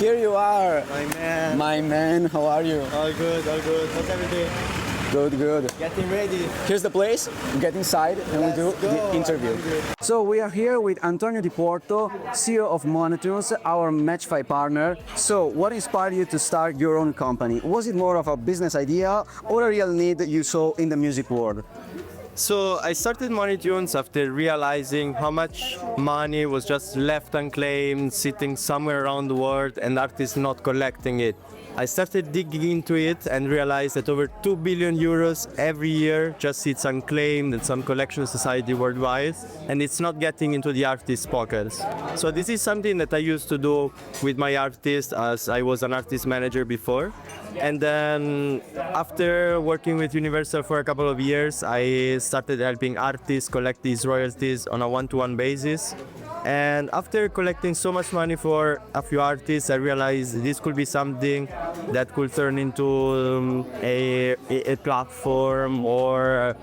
Here you are. My man. My man, how are you? All good, all good. How's everything? Good, good. Getting ready. Here's the place. Get inside and we do the interview. So we are here with Antonio Di Puorto, CEO of Monitors, our Match5 partner. So what inspired you to start your own company? Was it more of a business idea or a real need that you saw in the music world? So I started Monitunes after realizing how much money was just left unclaimed, sitting somewhere around the world and artists not collecting it. I started digging into it and realized that over 2 billion euros every year just sits unclaimed in some collection society worldwide, and it's not getting into the artist's pockets. So this is something that I used to do with my artists, as I was an artist manager before. And then after working with Universal for a couple of years, I started helping artists collect these royalties on a one-to-one basis. And after collecting so much money for a few artists, I realized this could be something that could turn into a platform or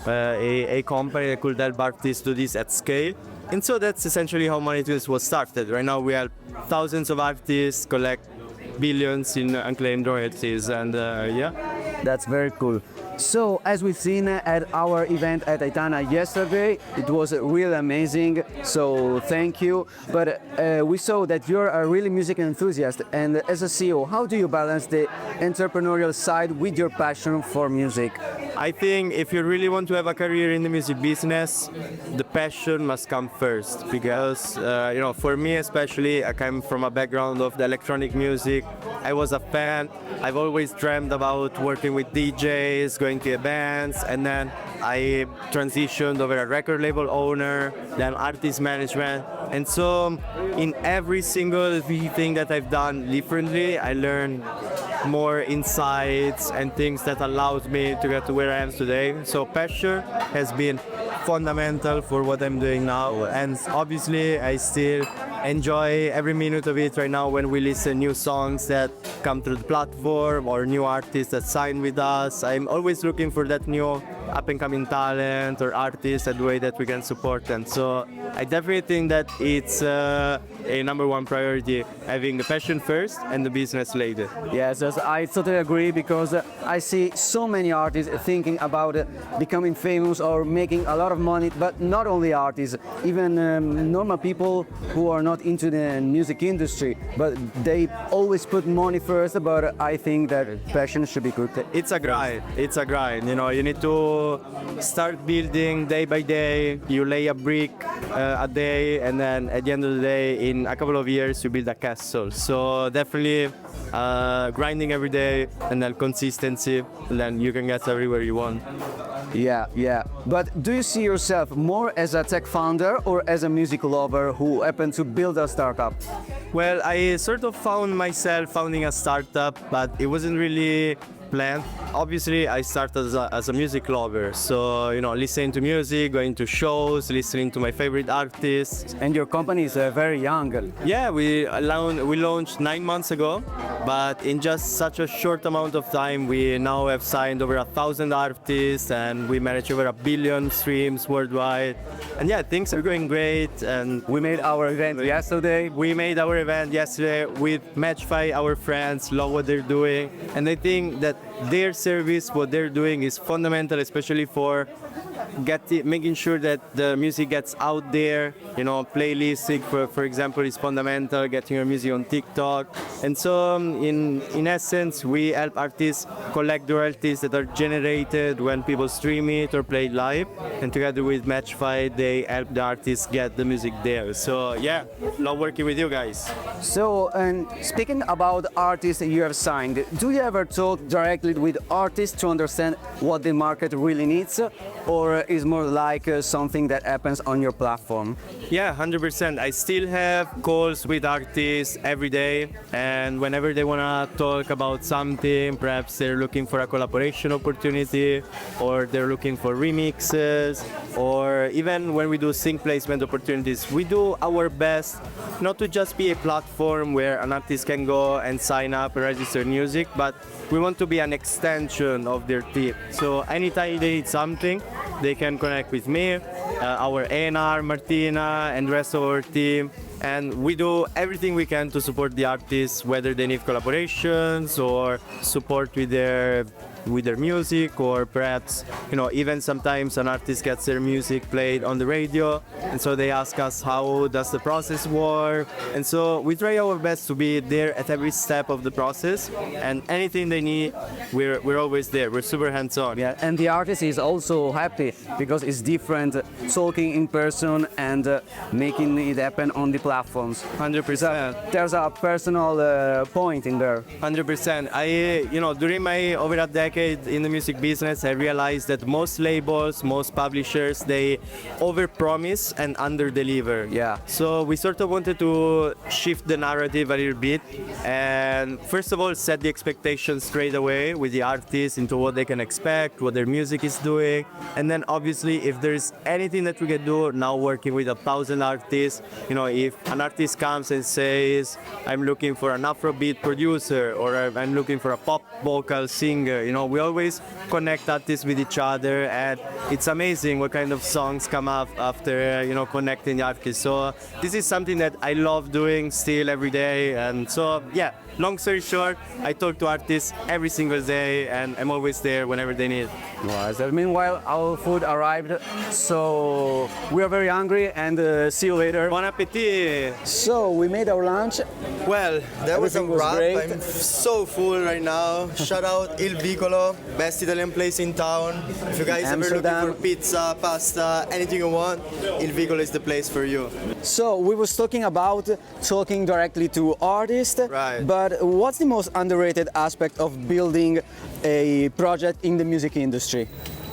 a company that could help artists do this at scale. And so that's essentially how Monitors was started. Right now we help thousands of artists collect billions in unclaimed royalties, and yeah. That's very cool. So, as we've seen at our event at Aitana yesterday, it was really amazing, so thank you. But we saw that you're a really music enthusiast, and as a CEO, how do you balance the entrepreneurial side with your passion for music? I think if you really want to have a career in the music business, the passion must come first, because for me especially, I come from a background of the electronic music. I was a fan. I've always dreamed about working with DJs, going to bands, and then I transitioned over a record label owner, then artist management. And so in every single thing that I've done differently, I learned more insights and things that allowed me to get to where I am today. So passion has been fundamental for what I'm doing now, and obviously I still enjoy every minute of it right now when we listen new songs that come through the platform or new artists that sign with us. I'm always looking for that new up-and-coming talent or artist and the way that we can support them. So I definitely think that it's a number one priority, having the passion first and the business later. Yes, I totally agree, because I see so many artists thinking about becoming famous or making a lot of money, but not only artists, even normal people who are not into the music industry, but they always put money first. But I think that passion should be good. It's a grind. It's a grind. You need to start building day by day. You lay a brick a day, and then at the end of the day, in a couple of years, you build a castle. So definitely grinding every day, and then consistency, and then you can get everywhere you want. Yeah. But do you see yourself more as a tech founder or as a music lover who happened to build a startup? Well, I sort of found myself founding a startup, but it wasn't really planned. Obviously, I started as a music lover, so listening to music, going to shows, listening to my favorite artists. And your company is very young. Yeah, we launched 9 months ago, but in just such a short amount of time, we now have signed over 1,000 artists, and we manage over 1 billion streams worldwide. And yeah, things are going great. And we made our event yesterday. We made our event yesterday with Match5, our friends, love what they're doing, and I think that their service, what they're doing, is fundamental, especially for making sure that the music gets out there. Playlisting, for example, is fundamental, getting your music on TikTok. And so in essence, we help artists collect the royalties that are generated when people stream it or play it live. And together with Match5, they help the artists get the music there. So yeah, love working with you guys. So, speaking about artists you have signed, do you ever talk directly with artists to understand what the market really needs, or is more like something that happens on your platform? Yeah, 100%. I still have calls with artists every day, and whenever they want to talk about something, perhaps they're looking for a collaboration opportunity, or they're looking for remixes, or even when we do sync placement opportunities, we do our best not to just be a platform where an artist can go and sign up and register music, but we want to be an extension of their team. So anytime they need something, they can connect with me, our A&R, Martina, and the rest of our team, and we do everything we can to support the artists, whether they need collaborations or support with their music, or perhaps, even sometimes an artist gets their music played on the radio, and so they ask us how does the process work, and so we try our best to be there at every step of the process, and anything they need, we're always there. We're super hands-on. Yeah, and the artist is also happy because it's different talking in person and making it happen on the platforms. 100%. There's a personal point in there. 100%. During my over a decade in the music business, I realized that most labels, most publishers, they overpromise and underdeliver. Yeah. So we sort of wanted to shift the narrative a little bit, and first of all, set the expectations straight away with the artists into what they can expect, what their music is doing, and then obviously, if there's anything that we can do, now working with 1,000 artists, if an artist comes and says, I'm looking for an Afrobeat producer, or I'm looking for a pop vocal singer, we always connect artists with each other, and it's amazing what kind of songs come up after, connecting the artists. So this is something that I love doing still every day, and so, yeah. Long story short, I talk to artists every single day, and I'm always there whenever they need. Right. So meanwhile, our food arrived, so we are very hungry, and see you later. Bon appétit! So we made our lunch. Well, that was a Everything was wrap. great. I'm so full right now. Shout out Il Vicolo, best Italian place in town. If you guys ever Amsterdam. looking for pizza, pasta, anything you want, Il Vicolo is the place for you. So we was talking about talking directly to artists, Right. but what's the most underrated aspect of building a project in the music industry?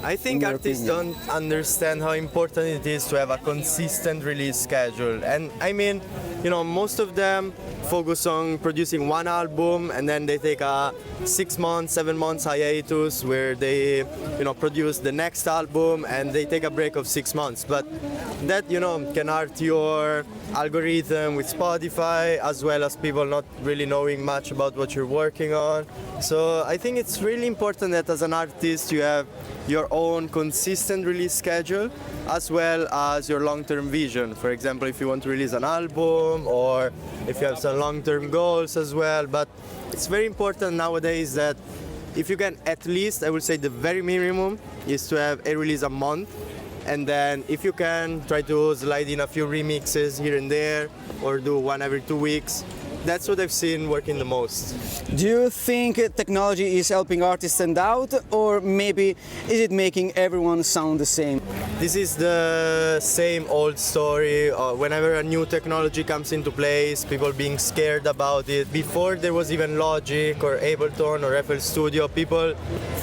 I think your artists opinion? don't understand how important it is to have a consistent release schedule. And I mean, most of them focus on producing one album, and then they take a 6 months, 7 months hiatus where they, produce the next album, and they take a break of 6 months. But that, can hurt your algorithm with Spotify, as well as people not really knowing much about what you're working on. So I think it's really important that as an artist you have your own consistent release schedule, as well as your long-term vision. For example, if you want to release an album, or if you have some long-term goals as well. But it's very important nowadays that if you can, at least, I would say the very minimum is to have a release a month. And then if you can, try to slide in a few remixes here and there, or do one every 2 weeks. That's what I've seen working the most. Do you think technology is helping artists stand out, or maybe is it making everyone sound the same? This is the same old story. Whenever a new technology comes into place, people being scared about it. Before there was even Logic or Ableton or FL Studio, people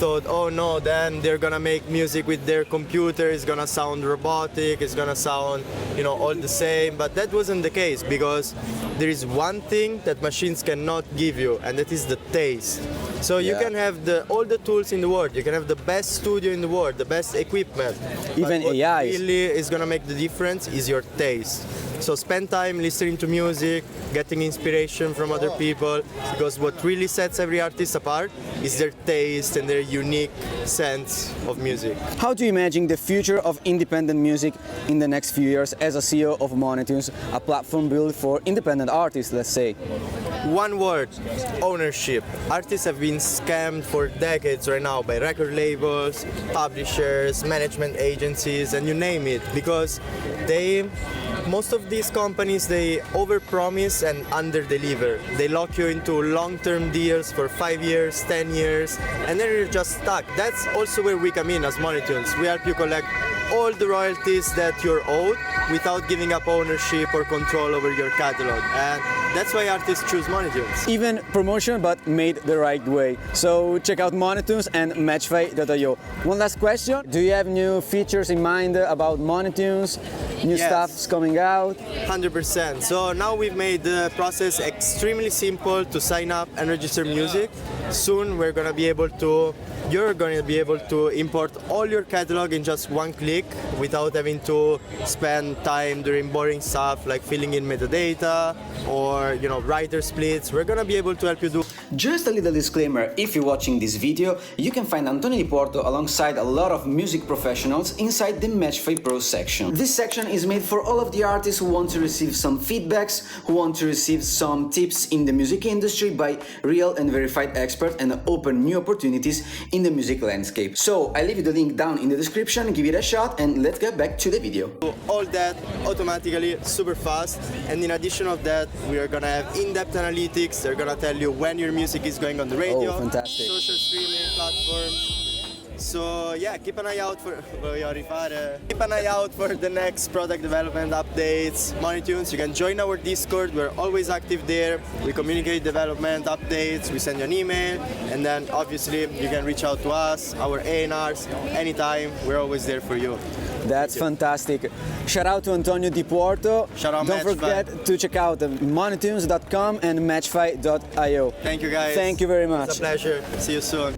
thought, oh no, then they're gonna make music with their computer, it's gonna sound robotic, it's gonna sound, all the same. But that wasn't the case, because there is one thing that machines cannot give you, and that is the taste. So you can have all the tools in the world, you can have the best studio in the world, the best equipment. Even But what AI. really is gonna make the difference is your taste. So spend time listening to music, getting inspiration from other people, because what really sets every artist apart is their taste and their unique sense of music. How do you imagine the future of independent music in the next few years as a CEO of Monitunes, a platform built for independent artists, let's say? One word, ownership. Artists have been scammed for decades right now by record labels, publishers, management agencies, and you name it, because most of these companies, they overpromise and underdeliver. They lock you into long-term deals for 5 years, 10 years, and then you're just stuck. That's also where we come in as Monitunes. We help you collect all the royalties that you're owed without giving up ownership or control over your catalog. And that's why artists choose Monitunes. Even promotion, but made the right way. So check out Monitunes and Matchfy.io. One last question. Do you have new features in mind about Monitunes? New Yes. stuff's coming out? 100%. So now we've made the process extremely simple to sign up and register music. Soon you're going to be able to import all your catalog in just one click without having to spend time doing boring stuff like filling in metadata or writer splits. We're going to be able to help you do. Just a little disclaimer, if you're watching this video, you can find Antonio Di Puorto alongside a lot of music professionals inside the Matchfy Pro section. This section is made for all of the artists who want to receive some feedbacks, who want to receive some tips in the music industry by real and verified experts and open new opportunities in the music landscape. So I leave you the link down in the description, give it a shot, and let's get back to the video. All that automatically, super fast, and in addition of that, we are gonna have in-depth analytics. They're gonna tell you when your music is going on the radio, Oh, fantastic. social streaming platforms. So yeah, keep an eye out for the next product development updates, MoneyTunes. You can join our Discord. We're always active there. We communicate development updates. We send you an email, and then obviously you can reach out to us, our A&Rs, anytime. We're always there for you. That's fantastic. Shout out to Antonio Di Puorto. Shout out Don't Matchfy. forget to check out moneytunes.com and matchfy.io. Thank you guys. Thank you very It's much. a pleasure. See you soon.